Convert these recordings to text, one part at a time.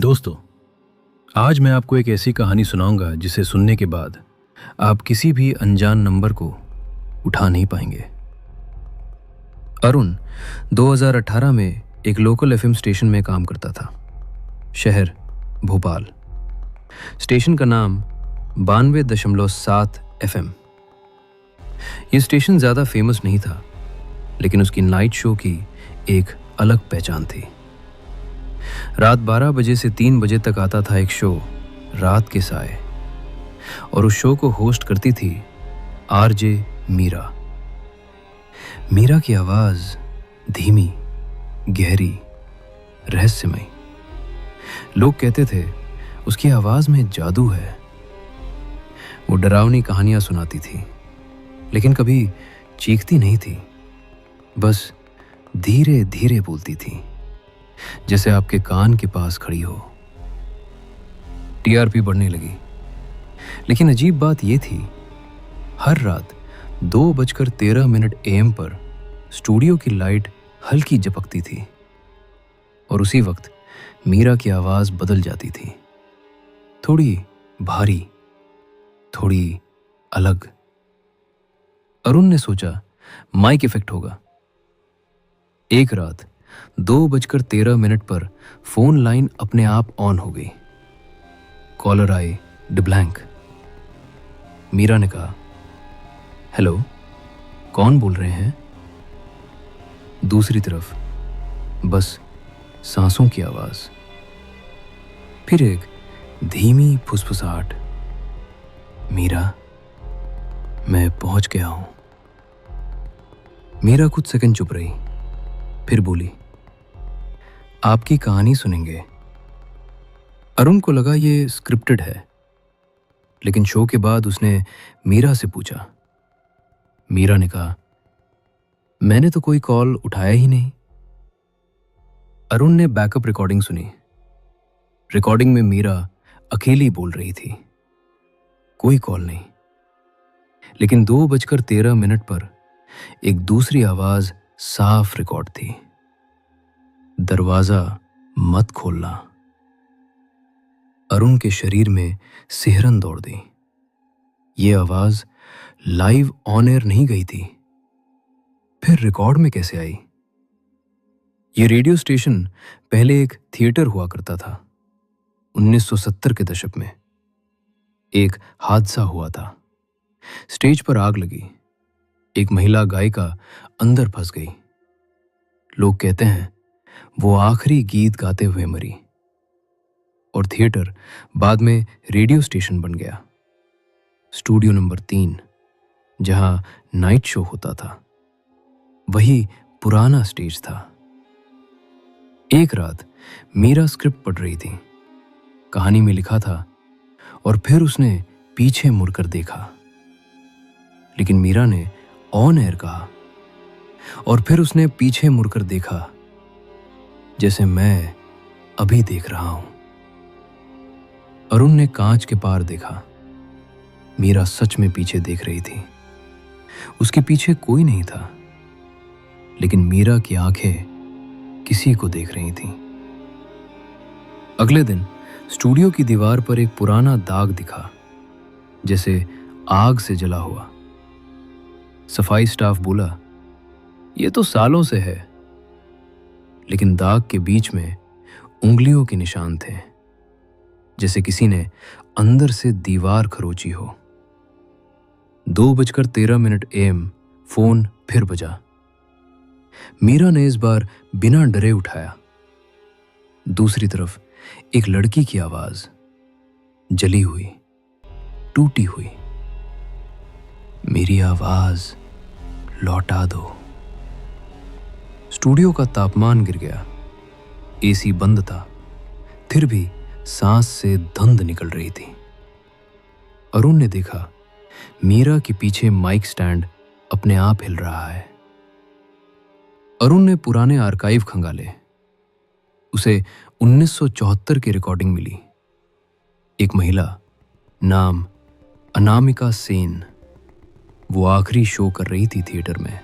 दोस्तों, आज मैं आपको एक ऐसी कहानी सुनाऊंगा जिसे सुनने के बाद आप किसी भी अनजान नंबर को उठा नहीं पाएंगे। अरुण 2018 में एक लोकल एफएम स्टेशन में काम करता था। शहर भोपाल। स्टेशन का नाम 92.7 FM। यह स्टेशन ज़्यादा फेमस नहीं था, लेकिन उसकी नाइट शो की एक अलग पहचान थी। रात 12 बजे से 3 बजे तक आता था एक शो, रात के साए, और उस शो को होस्ट करती थी आरजे मीरा। मीरा की आवाज धीमी, गहरी, रहस्यमयी। लोग कहते थे उसकी आवाज में जादू है। वो डरावनी कहानियां सुनाती थी, लेकिन कभी चीखती नहीं थी, बस धीरे धीरे बोलती थी, जैसे आपके कान के पास खड़ी हो। टीआरपी बढ़ने लगी, लेकिन अजीब बात यह थी, हर रात 2:13 AM पर स्टूडियो की लाइट हल्की झपकती थी और उसी वक्त मीरा की आवाज बदल जाती थी, थोड़ी भारी, थोड़ी अलग। अरुण ने सोचा माइक इफेक्ट होगा। एक रात 2:13 पर फोन लाइन अपने आप ऑन हो गई। कॉलर आए डिब्लैंक। मीरा ने कहा, हेलो, कौन बोल रहे हैं? दूसरी तरफ बस सांसों की आवाज। फिर एक धीमी फुसफुसाहट, मीरा, मैं पहुंच गया हूं। मीरा कुछ सेकंड चुप रही, फिर बोली, आपकी कहानी सुनेंगे। अरुण को लगा ये स्क्रिप्टेड है, लेकिन शो के बाद उसने मीरा से पूछा। मीरा ने कहा, मैंने तो कोई कॉल उठाया ही नहीं। अरुण ने बैकअप रिकॉर्डिंग सुनी। रिकॉर्डिंग में मीरा अकेली बोल रही थी, कोई कॉल नहीं। लेकिन 2:13 पर एक दूसरी आवाज साफ रिकॉर्ड थी, दरवाजा मत खोलना। अरुण के शरीर में सिहरन दौड़ दी। ये आवाज लाइव ऑन एयर नहीं गई थी, फिर रिकॉर्ड में कैसे आई? ये रेडियो स्टेशन पहले एक थिएटर हुआ करता था। 1970 के दशक में एक हादसा हुआ था। स्टेज पर आग लगी, एक महिला गायिका अंदर फंस गई। लोग कहते हैं वो आखिरी गीत गाते हुए मरी, और थिएटर बाद में रेडियो स्टेशन बन गया। स्टूडियो नंबर 3, जहां नाइट शो होता था, वही पुराना स्टेज था। एक रात मीरा स्क्रिप्ट पढ़ रही थी। कहानी में लिखा था, और फिर उसने पीछे मुड़कर देखा। लेकिन मीरा ने ऑन एयर कहा, और फिर उसने पीछे मुड़कर देखा, जैसे मैं अभी देख रहा हूं। अरुण ने कांच के पार देखा। मीरा सच में पीछे देख रही थी। उसके पीछे कोई नहीं था, लेकिन मीरा की आंखें किसी को देख रही थीं। अगले दिन स्टूडियो की दीवार पर एक पुराना दाग दिखा, जैसे आग से जला हुआ। सफाई स्टाफ बोला, यह तो सालों से है। लेकिन दाग के बीच में उंगलियों के निशान थे, जैसे किसी ने अंदर से दीवार खरोची हो। 2:13 AM फोन फिर बजा। मीरा ने इस बार बिना डरे उठाया। दूसरी तरफ एक लड़की की आवाज, जली हुई, टूटी हुई, मेरी आवाज लौटा दो। स्टूडियो का तापमान गिर गया। एसी बंद था, फिर भी सांस से धुंध निकल रही थी। अरुण ने देखा मीरा के पीछे माइक स्टैंड अपने आप हिल रहा है। अरुण ने पुराने आर्काइव खंगाले। उसे 1974 की रिकॉर्डिंग मिली। एक महिला, नाम अनामिका सेन, वो आखिरी शो कर रही थी थिएटर में।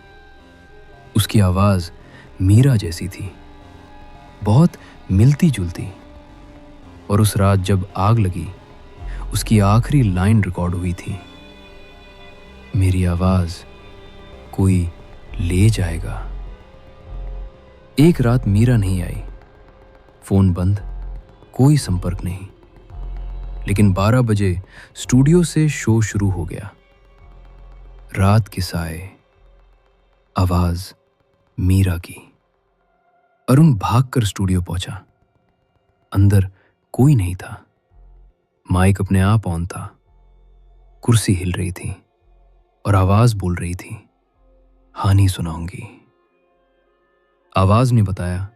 उसकी आवाज मीरा जैसी थी, बहुत मिलती जुलती, और उस रात जब आग लगी, उसकी आखिरी लाइन रिकॉर्ड हुई थी, मेरी आवाज कोई ले जाएगा। एक रात मीरा नहीं आई, फोन बंद, कोई संपर्क नहीं। लेकिन 12 बजे स्टूडियो से शो शुरू हो गया। रात के साए, आवाज मीरा की। अरुण भागकर स्टूडियो पहुंचा। अंदर कोई नहीं था। माइक अपने आप ऑन था। कुर्सी हिल रही थी और आवाज बोल रही थी, हानि सुनाऊंगी। आवाज ने बताया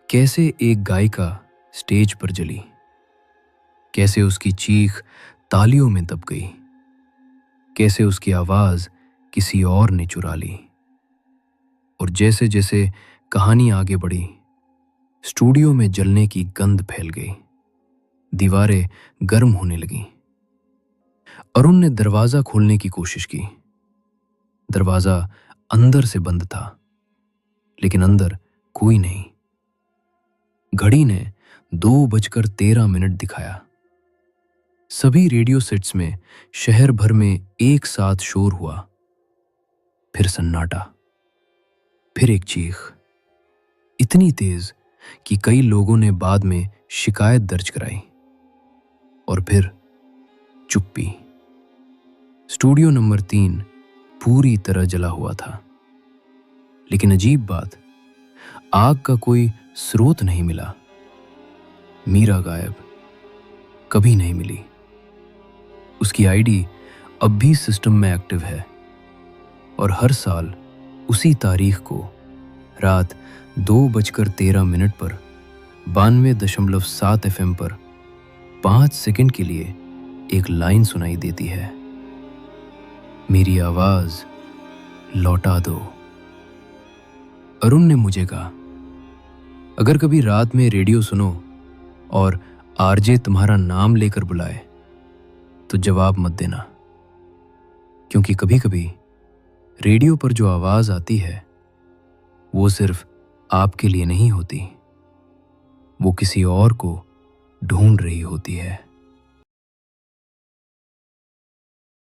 कैसे एक गायिका स्टेज पर जली, कैसे उसकी चीख तालियों में दब गई, कैसे उसकी आवाज किसी और ने चुरा ली। और जैसे जैसे कहानी आगे बढ़ी, स्टूडियो में जलने की गंध फैल गई, दीवारें गर्म होने लगीं। अरुण ने दरवाजा खोलने की कोशिश की। दरवाजा अंदर से बंद था, लेकिन अंदर कोई नहीं। घड़ी ने 2:13 दिखाया। सभी रेडियो सेट्स में शहर भर में एक साथ शोर हुआ। फिर सन्नाटा, फिर एक चीख, इतनी तेज कि कई लोगों ने बाद में शिकायत दर्ज कराई। और फिर चुप्पी। स्टूडियो नंबर 3 पूरी तरह जला हुआ था। लेकिन अजीब बात, आग का कोई स्रोत नहीं मिला। मीरा गायब, कभी नहीं मिली। उसकी आईडी अब भी सिस्टम में एक्टिव है और हर साल उसी तारीख को रात 2:13 पर 92.7 FM पर 5 सेकंड के लिए एक लाइन सुनाई देती है, मेरी आवाज लौटा दो। अरुण ने मुझे कहा, अगर कभी रात में रेडियो सुनो और आरजे तुम्हारा नाम लेकर बुलाए तो जवाब मत देना, क्योंकि कभी कभी रेडियो पर जो आवाज आती है वो सिर्फ आपके लिए नहीं होती, वो किसी और को ढूंढ रही होती है।